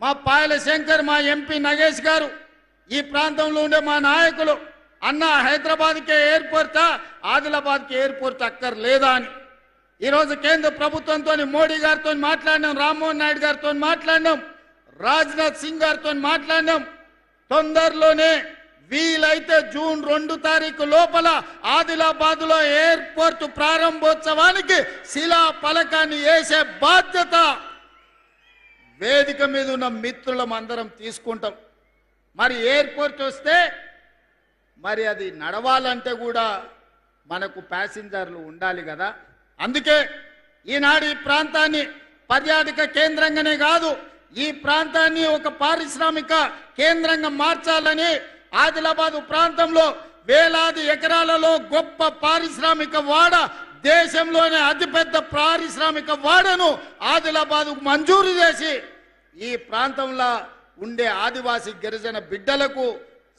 మా పాయల శంకర్, మా ఎంపీ నగేష్ గారు, ఈ ప్రాంతంలో ఉండే మా నాయకులు అన్న హైదరాబాద్కే ఎయిర్పోర్టా, ఆదిలాబాద్కి ఎయిర్పోర్ట్ అక్కర్లేదా అని ఈరోజు కేంద్ర ప్రభుత్వంతో మోడీ గారితో మాట్లాడినాం, రామ్మోహన్ నాయుడు గారితో మాట్లాడినాం, రాజ్నాథ్ సింగ్ గారితో మాట్లాడినాం. తొందరలోనే వీలైతే జూన్ 2 తారీఖు లోపల ఆదిలాబాద్ లో ఎయిర్పోర్ట్ ప్రారంభోత్సవానికి శిలా పలకాన్ని వేసే బాధ్యత వేదిక మీద ఉన్న మిత్రులం అందరం తీసుకుంటాం. మరి ఎయిర్పోర్ట్ వస్తే మరి అది నడవాలంటే కూడా మనకు ప్యాసింజర్లు ఉండాలి కదా. అందుకే ఈనాడు ఈ ప్రాంతాన్ని పర్యాటక కేంద్రంగానే కాదు, ఈ ప్రాంతాన్ని ఒక పారిశ్రామిక కేంద్రంగా మార్చాలని ఆదిలాబాద్ ప్రాంతంలో వేలాది ఎకరాలలో గొప్ప పారిశ్రామిక వాడ, దేశంలోనే అతిపెద్ద పారిశ్రామిక వాడను ఆదిలాబాద్కు మంజూరు చేసి ఈ ప్రాంతంలో ఉండే ఆదివాసీ గిరిజన బిడ్డలకు,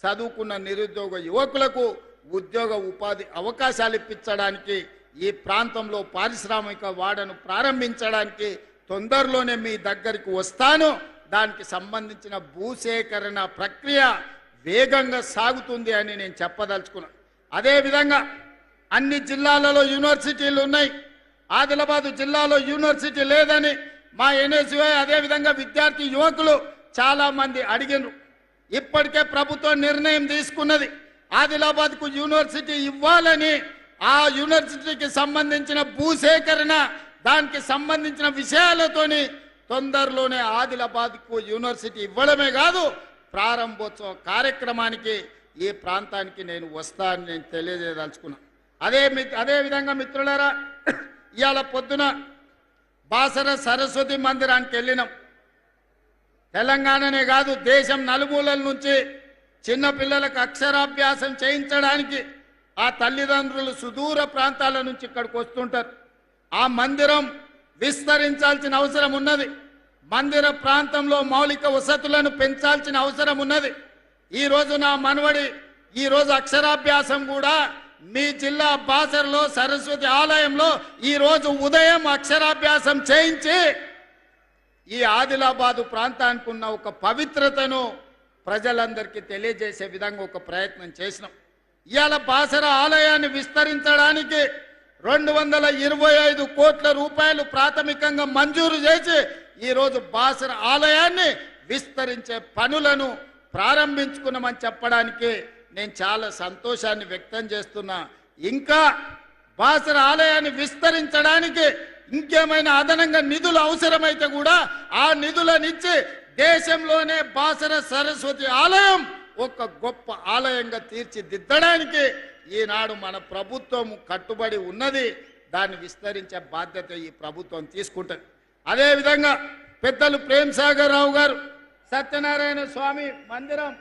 చదువుకున్న నిరుద్యోగ యువకులకు ఉద్యోగ ఉపాధి అవకాశాలు ఇప్పించడానికి, ఈ ప్రాంతంలో పారిశ్రామిక వాడను ప్రారంభించడానికి తొందరలోనే మీ దగ్గరికి వస్తాను. దానికి సంబంధించిన భూసేకరణ ప్రక్రియ వేగంగా సాగుతుంది అని నేను చెప్పదలుచుకున్నాను. అదేవిధంగా అన్ని జిల్లాలలో యూనివర్సిటీలు ఉన్నాయి, ఆదిలాబాద్ జిల్లాలో యూనివర్సిటీ లేదని మా ఎన్ఎస్యుఐ అదేవిధంగా విద్యార్థి యువకులు చాలామంది అడిగినారు. ఇప్పటికే ప్రభుత్వం నిర్ణయం తీసుకున్నది, ఆదిలాబాద్కు యూనివర్సిటీ ఇవ్వాలని. ఆ యూనివర్సిటీకి సంబంధించిన భూసేకరణ, దానికి సంబంధించిన విషయాలతోని తొందరలోనే ఆదిలాబాద్కు యూనివర్సిటీ ఇవ్వడమే కాదు, ప్రారంభోత్సవ కార్యక్రమానికి ఈ ప్రాంతానికి నేను వస్తానని నేను తెలియజేయదలుచుకున్నాను. అదేవిధంగా మిత్రులారా, ఇవాళ పొద్దున బాసర సరస్వతి మందిరానికి వెళ్ళినాం. తెలంగాణనే కాదు, దేశం నలుమూలల నుంచి చిన్నపిల్లలకు అక్షరాభ్యాసం చేయించడానికి ఆ తల్లిదండ్రులు సుదూర ప్రాంతాల నుంచి ఇక్కడికి వస్తుంటారు. ఆ మందిరం విస్తరించాల్సిన అవసరం ఉన్నది. మందిర ప్రాంతంలో మౌలిక వసతులను పెంచాల్సిన అవసరం ఉన్నది. ఈరోజు నా మనవడి ఈరోజు అక్షరాభ్యాసం కూడా మీ జిల్లా బాసరలో సరస్వతి ఆలయంలో ఈరోజు ఉదయం అక్షరాభ్యాసం చేయించి ఈ ఆదిలాబాదు ప్రాంతానికి ఉన్న ఒక పవిత్రతను ప్రజలందరికీ తెలియజేసే విధంగా ఒక ప్రయత్నం చేసినాం. ఇవాళ బాసర ఆలయాన్ని విస్తరించడానికి 225 కోట్ల రూపాయలు ప్రాథమికంగా మంజూరు చేసి ఈరోజు బాసర ఆలయాన్ని విస్తరించే పనులను ప్రారంభించుకున్నామని చెప్పడానికి నేను చాలా సంతోషాన్ని వ్యక్తం చేస్తున్నా. ఇంకా బాసర ఆలయాన్ని విస్తరించడానికి ఇంకేమైనా అదనంగా నిధులు అవసరమైతే కూడా ఆ నిధులనిచ్చి దేశంలోనే బాసర సరస్వతి ఆలయం ఒక గొప్ప ఆలయంగా తీర్చిదిద్దడానికి ఈనాడు మన ప్రభుత్వం కట్టుబడి ఉన్నది. దాన్ని విస్తరించే బాధ్యత ఈ ప్రభుత్వం తీసుకుంటుంది. అదేవిధంగా పెద్దలు ప్రేమ్ సాగర్ రావు గారు సత్యనారాయణ స్వామి మందిరం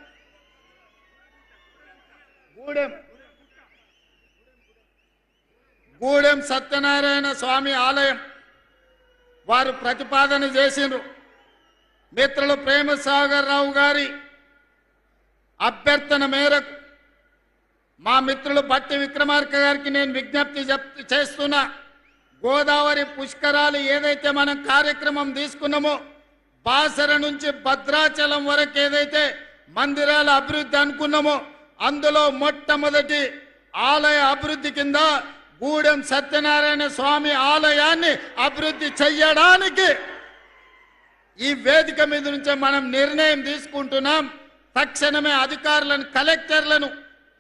గూడెం సత్యనారాయణ స్వామి ఆలయం వారు ప్రతిపాదన చేసిండ్రు. మిత్రులు ప్రేమ సాగర్ రావు గారి అభ్యర్థన మేరకు మా మిత్రులు బట్టి విక్రమార్క గారికి నేను విజ్ఞప్తి చేస్తున్నా. గోదావరి పుష్కరాలు ఏదైతే మనం కార్యక్రమం తీసుకున్నామో, బాసర నుంచి భద్రాచలం వరకు ఏదైతే మందిరాల అభివృద్ధి అనుకున్నామో, అందులో మొట్టమొదటి ఆలయ అభివృద్ధి కింద గూడెం సత్యనారాయణ స్వామి ఆలయాన్ని అభివృద్ధి చెయ్యడానికి ఈ వేదిక మీద నుంచే మనం నిర్ణయం తీసుకుంటున్నాం. తక్షణమే అధికారులను, కలెక్టర్లను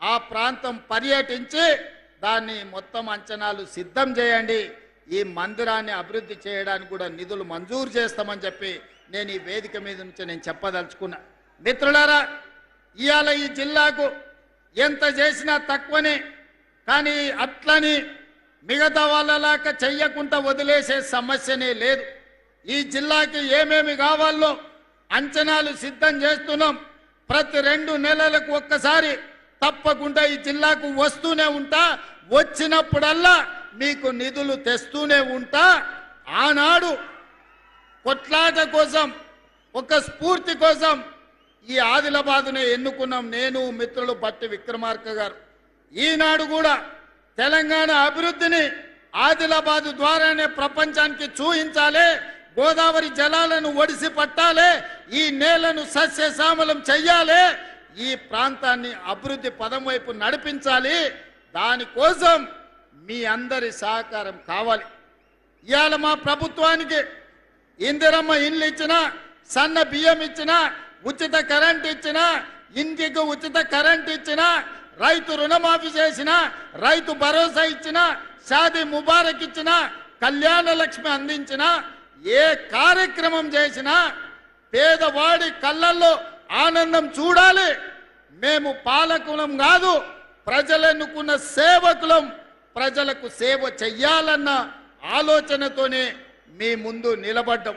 ఆ ప్రాంతం పర్యటించి దాన్ని మొత్తం అంచనాలు సిద్ధం చేయండి. ఈ మందిరాన్ని అభివృద్ధి చేయడానికి కూడా నిధులు మంజూరు చేస్తామని చెప్పి నేను ఈ వేదిక మీద నుంచి నేను చెప్పదలుచుకున్నా. మిత్రులారా, ఇవాళ ఈ జిల్లాకు ఎంత చేసినా తక్కువనే, కానీ అట్లని మిగతా వాళ్ళలాగా చెయ్యకుండా వదిలేసే సమస్యనే లేదు. ఈ జిల్లాకి ఏమేమి కావాలో అంచనాలు సిద్ధం చేస్తున్నాం. ప్రతి 2 నెలలకు ఒక్కసారి తప్పకుండా ఈ జిల్లాకు వస్తూనే ఉంటా. వచ్చినప్పుడల్లా మీకు నిధులు తెస్తూనే ఉంటా. ఆనాడు కొట్లాట కోసం, ఒక స్ఫూర్తి కోసం ఈ ఆదిలాబాదునే ఎన్నుకున్నాం నేను, మిత్రులు బట్టి విక్రమార్క గారు. ఈనాడు కూడా తెలంగాణ అభివృద్ధిని ఆదిలాబాదు ద్వారానే ప్రపంచానికి చూపించాలి. గోదావరి జలాలను ఒడిసి పట్టాలి, ఈ నేలను సస్యశ్యామలం చెయ్యాలి, ఈ ప్రాంతాన్ని అభివృద్ధి పదం వైపు నడిపించాలి. దానికోసం మీ అందరి సహకారం కావాలి. ఇవాళ మా ప్రభుత్వానికి ఇందిరమ్మ ఇండ్లు ఇచ్చినా, సన్న బియ్యం ఇచ్చినా, ఉచిత కరెంట్ ఇచ్చినా, ఇంటికి ఉచిత కరెంట్ ఇచ్చినా, రైతు రుణమాఫీ చేసినా, రైతు భరోసా ఇచ్చినా, షాదీ ముబారక్ ఇచ్చినా, కళ్యాణ లక్ష్మి అందించినా, ఏ కార్యక్రమం చేసినా పేదవాడి కళ్ళల్లో ఆనందం చూడాలి. మేము పాలకులం కాదు, ప్రజలెన్నుకున్న సేవకులం, ప్రజలకు సేవ చెయ్యాలన్న ఆలోచనతోనే మీ ముందు నిలబడ్డం.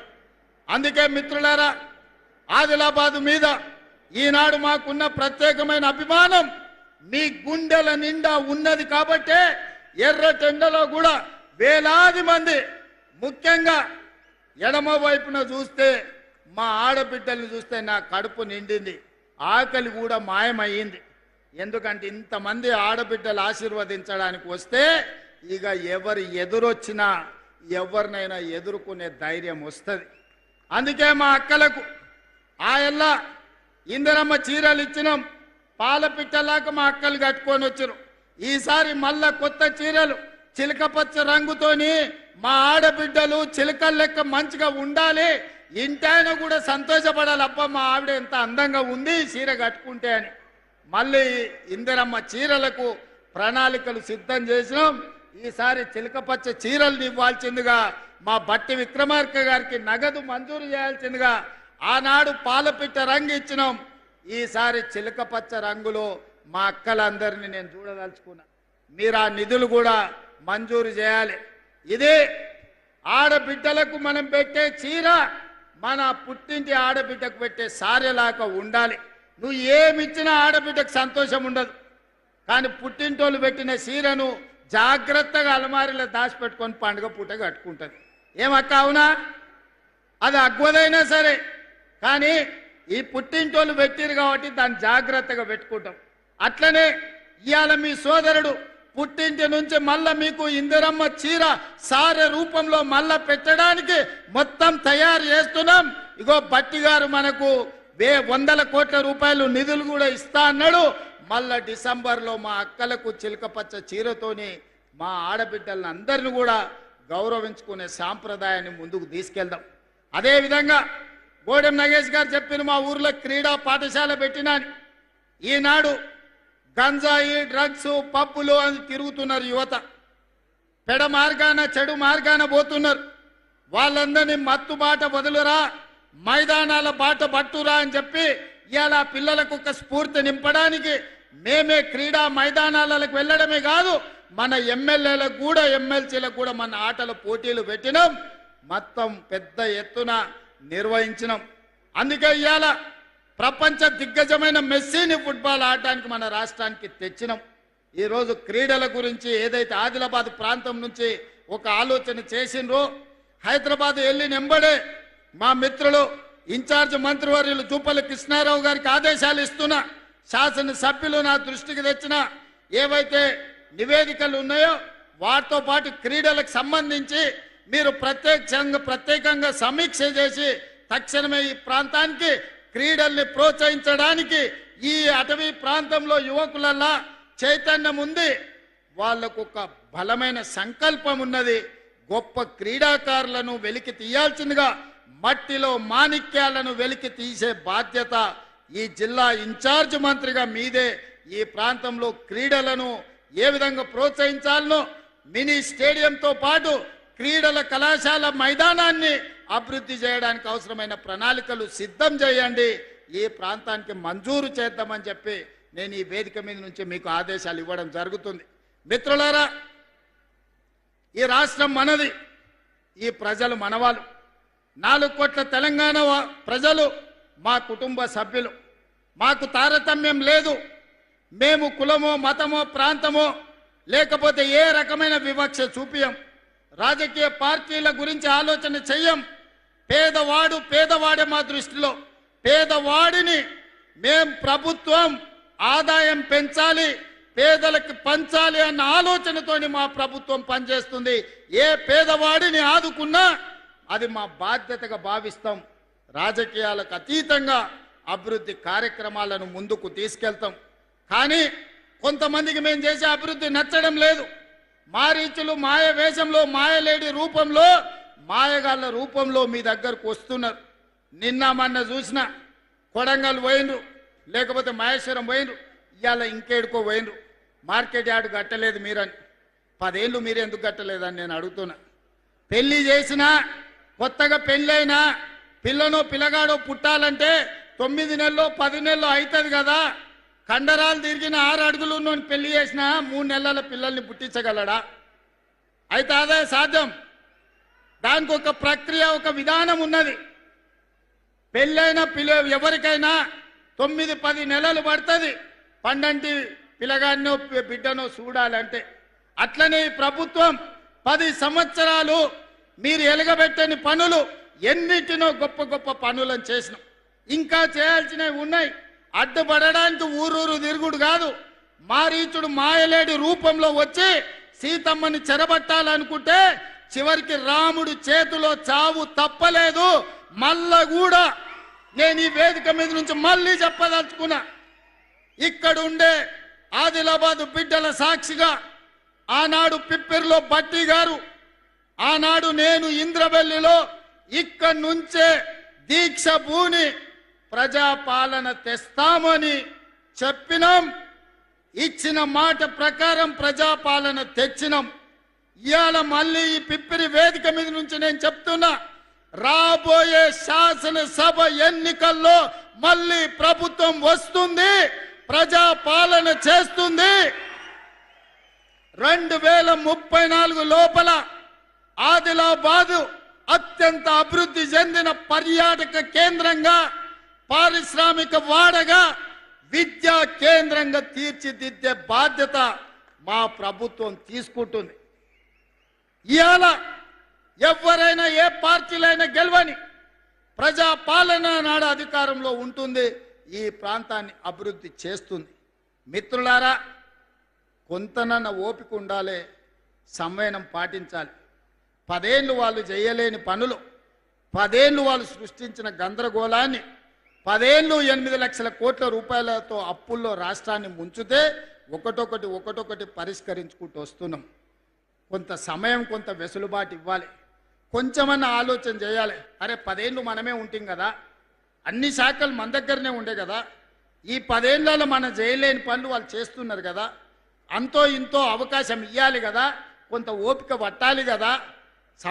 అందుకే మిత్రులారా, ఆదిలాబాద్ మీద ఈనాడు మాకున్న ప్రత్యేకమైన అభిమానం మీ గుండెల నిండా ఉన్నది కాబట్టే ఎర్రటెండలో కూడా వేలాది మంది, ముఖ్యంగా ఎడమ వైపున చూస్తే మా ఆడబిడ్డల్ని చూస్తే నా కడుపు నిండింది, ఆకలి కూడా మాయమయ్యింది. ఎందుకంటే ఇంతమంది ఆడబిడ్డలు ఆశీర్వదించడానికి వస్తే ఇక ఎవరు ఎదురొచ్చినా ఎవరినైనా ఎదుర్కొనే ధైర్యం వస్తుంది. అందుకే మా అక్కలకు ఆయల్లా ఇందిరమ్మ చీరలు ఇచ్చినాం, పాలపిట్టలాక మా అక్కలు కట్టుకొని వచ్చారు. ఈసారి మళ్ళా కొత్త చీరలు చిలకపచ్చ రంగుతోని మా ఆడబిడ్డలు చిలకల లెక్క మంచిగా ఉండాలి, ఇంటాయన కూడా సంతోషపడాలి, అబ్బా మా ఆవిడ ఎంత అందంగా ఉంది చీర కట్టుకుంటే అని. మళ్ళీ ఇందిరమ్మ చీరలకు ప్రణాళికలు సిద్ధం చేసినాం. ఈసారి చిలకపచ్చ చీరలు ఇవ్వాల్సిందిగా మా బట్టి విక్రమార్క గారికి నగదు మంజూరు చేయాల్సిందిగా ఆనాడు పాలపిట్ట రంగు ఇచ్చినాం. ఈసారి చిలకపచ్చ రంగులో మా అక్కలందరినీ నేను చూడదలుచుకున్నా. మీరు ఆ నిధులు కూడా మంజూరు చేయాలి. ఇదే ఆడబిడ్డలకు మనం పెట్టే చీర మన పుట్టింటి ఆడబిడ్డకు పెట్టే సారెలాగా ఉండాలి. నువ్వు ఏమిచ్చినా ఆడబిడ్డకు సంతోషం ఉండదు, కానీ పుట్టింటోళ్ళు పెట్టిన చీరను జాగ్రత్తగా అలమారిలో దాచిపెట్టుకొని పండుగ పూట కట్టుకుంటుంది. ఏమక్క అవునా? అది అగ్వదైనా సరే, కానీ ఈ పుట్టింటోళ్ళు పెట్టిరు కాబట్టి దాన్ని జాగ్రత్తగా పెట్టుకుంటాం. అట్లనే ఇవాళ మీ సోదరుడు పుట్టింటి నుంచి మళ్ళా మీకు ఇందిరమ్మ చీర సారె రూపంలో మళ్ళా పెట్టడానికి మొత్తం తయారు చేస్తున్నాం. ఇగో బట్టి గారు మనకు 100 కోట్ల రూపాయలు నిధులు కూడా ఇస్తా అన్నాడు. మళ్ళా డిసెంబర్లో మా అక్కలకు చిలకపచ్చ చీరతోని మా ఆడబిడ్డలను అందరిని కూడా గౌరవించుకునే సాంప్రదాయాన్ని ముందుకు తీసుకెళ్దాం. అదేవిధంగా గోడెం నగేష్ గారు చెప్పిన మా ఊర్లో క్రీడా పాఠశాల పెట్టినాని, ఈనాడు గంజాయి డ్రగ్స్ పబ్బులు అని తిరుగుతున్నారు యువత, పెడ మార్గాన చెడు మార్గాన పోతున్నారు. వాళ్ళందరినీ మత్తు బాట వదులురా, మైదానాల బాట పట్టురా అని చెప్పి ఇవాళ పిల్లలకు ఒక స్ఫూర్తి నింపడానికి మేమే క్రీడా మైదానాలకు వెళ్ళడమే కాదు, మన ఎమ్మెల్యేలకు కూడా ఎమ్మెల్సీలకు కూడా మన ఆటల పోటీలు పెట్టినాం, మొత్తం పెద్ద ఎత్తున నిర్వహించినాం. అందుకే ఇవాళ ప్రపంచ దిగ్గజమైన మెస్సీని ఫుట్బాల్ ఆడటానికి మన రాష్ట్రానికి తెచ్చినాం. ఈరోజు క్రీడల గురించి ఏదైతే ఆదిలాబాద్ ప్రాంతం నుంచి ఒక ఆలోచన చేసిండ్రో, హైదరాబాద్ వెళ్ళి నెంబడే మా మిత్రులు ఇన్ఛార్జ్ మంత్రివర్యులు జూపల్లి కృష్ణారావు గారికి ఆదేశాలు ఇస్తున్నా, శాసనసభ్యులు నా దృష్టికి తెచ్చిన ఏవైతే నివేదికలు ఉన్నాయో వాటితో పాటు క్రీడలకు సంబంధించి మీరు ప్రత్యేకంగా సమీక్ష చేసి తక్షణమే ఈ ప్రాంతానికి క్రీడల్ని ప్రోత్సహించడానికి ఈ అటవీ ప్రాంతంలో యువకులల్లా చైతన్యం ఉంది, వాళ్ళకు ఒక బలమైన సంకల్పం ఉన్నది. గొప్ప క్రీడాకారులను వెలికి తీయాల్సిందిగా మట్టిలో మాణిక్యాలను వెలికి తీసే బాధ్యత ఈ జిల్లా ఇన్ఛార్జ్ మంత్రిగా మీదే. ఈ ప్రాంతంలో క్రీడలను ఏ విధంగా ప్రోత్సహించాలనో మినీ స్టేడియంతో పాటు క్రీడల కళాశాల మైదానాన్ని అభివృద్ధి చేయడానికి అవసరమైన ప్రణాళికలు సిద్ధం చేయండి, ఈ ప్రాంతానికి మంజూరు చేద్దామని చెప్పి నేను ఈ వేదిక మీద నుంచి మీకు ఆదేశాలు ఇవ్వడం జరుగుతుంది. మిత్రులారా, ఈ రాష్ట్రం మనది, ఈ ప్రజలు మనవాళ్ళు. 4 కోట్ల తెలంగాణ ప్రజలు మా కుటుంబ సభ్యులు. మాకు తారతమ్యం లేదు. మేము కులమో మతమో ప్రాంతమో లేకపోతే ఏ రకమైన వివక్ష చూపియం. రాజకీయ పార్టీల గురించి ఆలోచన చెయ్యం. పేదవాడు పేదవాడే మా దృష్టిలో. పేదవాడిని మేం ప్రభుత్వం ఆదాయం పెంచాలి, పేదలకు పంచాలి అన్న ఆలోచనతోని మా ప్రభుత్వం పనిచేస్తుంది. ఏ పేదవాడిని ఆదుకున్నా అది మా బాధ్యతగా భావిస్తాం. రాజకీయాలకు అతీతంగా అభివృద్ధి కార్యక్రమాలను ముందుకు తీసుకెళ్తాం. కానీ కొంతమందికి మేము చేసే అభివృద్ధి నచ్చడం లేదు. మారీచులు మాయ వేషంలో, మాయలేడి రూపంలో, మాయగాళ్ళ రూపంలో మీ దగ్గరకు వస్తున్నారు. నిన్న మొన్న చూసిన కొడంగల్ పోయినరు, లేకపోతే మహేశ్వరం పోయినరు, ఇవాళ ఇంకేడుకో పోయినరు. మార్కెట్ యార్డు కట్టలేదు మీరని. 10 ఏళ్ళు మీరు ఎందుకు కట్టలేదని నేను అడుగుతున్నా. పెళ్లి చేసినా, కొత్తగా పెళ్ళైనా పిల్లనో పిల్లగాడో పుట్టాలంటే 9 నెలల్లో 10 నెలల్లో అవుతుంది కదా. కండరాలు తిరిగిన 6 అడుగులు ఉన్న పెళ్లి చేసినా 3 నెలల పిల్లల్ని పుట్టించగలడా? అయితే అదే సాధ్యం. దానికి ఒక ప్రక్రియ, ఒక విధానం ఉన్నది. పెళ్ళైన ఎవరికైనా 9-10 నెలలు పడుతుంది పండంటి పిల్లగాడినో బిడ్డనో చూడాలంటే. అట్లనే ఈ ప్రభుత్వం 10 సంవత్సరాలు మీరు ఎలగబెట్టని పనులు ఎన్నిటినో గొప్ప గొప్ప పనులను చేసినాం. ఇంకా చేయాల్సినవి ఉన్నాయి. అడ్డుపడడానికి ఊరూరు తిరుగుడు కాదు. మారీచుడు మాయలేడి రూపంలో వచ్చి సీతమ్మని చెరబట్టాలనుకుంటే చివరికి రాముడు చేతిలో చావు తప్పలేదు. మళ్ళా కూడా నేను ఈ వేదిక మీద నుంచి మళ్ళీ చెప్పదలుచుకున్నా, ఇక్కడ ఉండే ఆదిలాబాద్ బిడ్డల సాక్షిగా ఆనాడు పిప్పిరిలో బట్టి గారు, ఆనాడు నేను ఇంద్రవెల్లిలో ఇక్కడి నుంచే దీక్ష భూని ప్రజాపాలన తెస్తామని చెప్పినాం. ఇచ్చిన మాట ప్రకారం ప్రజాపాలన తెచ్చినాం. ఇవాళ మళ్ళీ ఈ పిప్పిరి వేదిక మీద నుంచి నేను చెప్తున్నా, రాబోయే శాసనసభ ఎన్నికల్లో మళ్ళీ ప్రభుత్వం వస్తుంది, ప్రజాపాలన చేస్తుంది. 2034 లోపల ఆదిలాబాదు అత్యంత అభివృద్ధి చెందిన పర్యాటక కేంద్రంగా, పారిశ్రామిక వాడగా, విద్యా కేంద్రంగా తీర్చిదిద్దే బాధ్యత మా ప్రభుత్వం తీసుకుంటుంది. ఇవాళ ఎవరైనా ఏ పార్టీలైనా గెలవని, ప్రజాపాలన నాడు అధికారంలో ఉంటుంది, ఈ ప్రాంతాన్ని అభివృద్ధి చేస్తుంది. మిత్రులారా, కొంతనన్న ఓపిక ఉండాలి, సంయమనం పాటించాలి. 10 ఏళ్ళు వాళ్ళు చేయలేని పనులు, 10 ఏళ్ళు వాళ్ళు సృష్టించిన గందరగోళాన్ని, 10 ఏళ్ళు 8 లక్షల కోట్ల రూపాయలతో అప్పుల్లో రాష్ట్రాన్ని ముంచితే ఒకటొకటి పరిష్కరించుకుంటూ వస్తున్నాం. కొంత సమయం, కొంత వెసులుబాటు ఇవ్వాలి, కొంచెమన్నా ఆలోచన చేయాలి. అరే 10 ఏళ్ళు మనమే ఉంటాం కదా, అన్ని శాఖలు మన దగ్గరనే ఉండే కదా, ఈ 10 ఏళ్లలో మనం చేయలేని పనులు వాళ్ళు చేస్తున్నారు కదా, అంతో ఇంతో అవకాశం ఇవ్వాలి కదా, కొంత ఓపిక పట్టాలి కదా.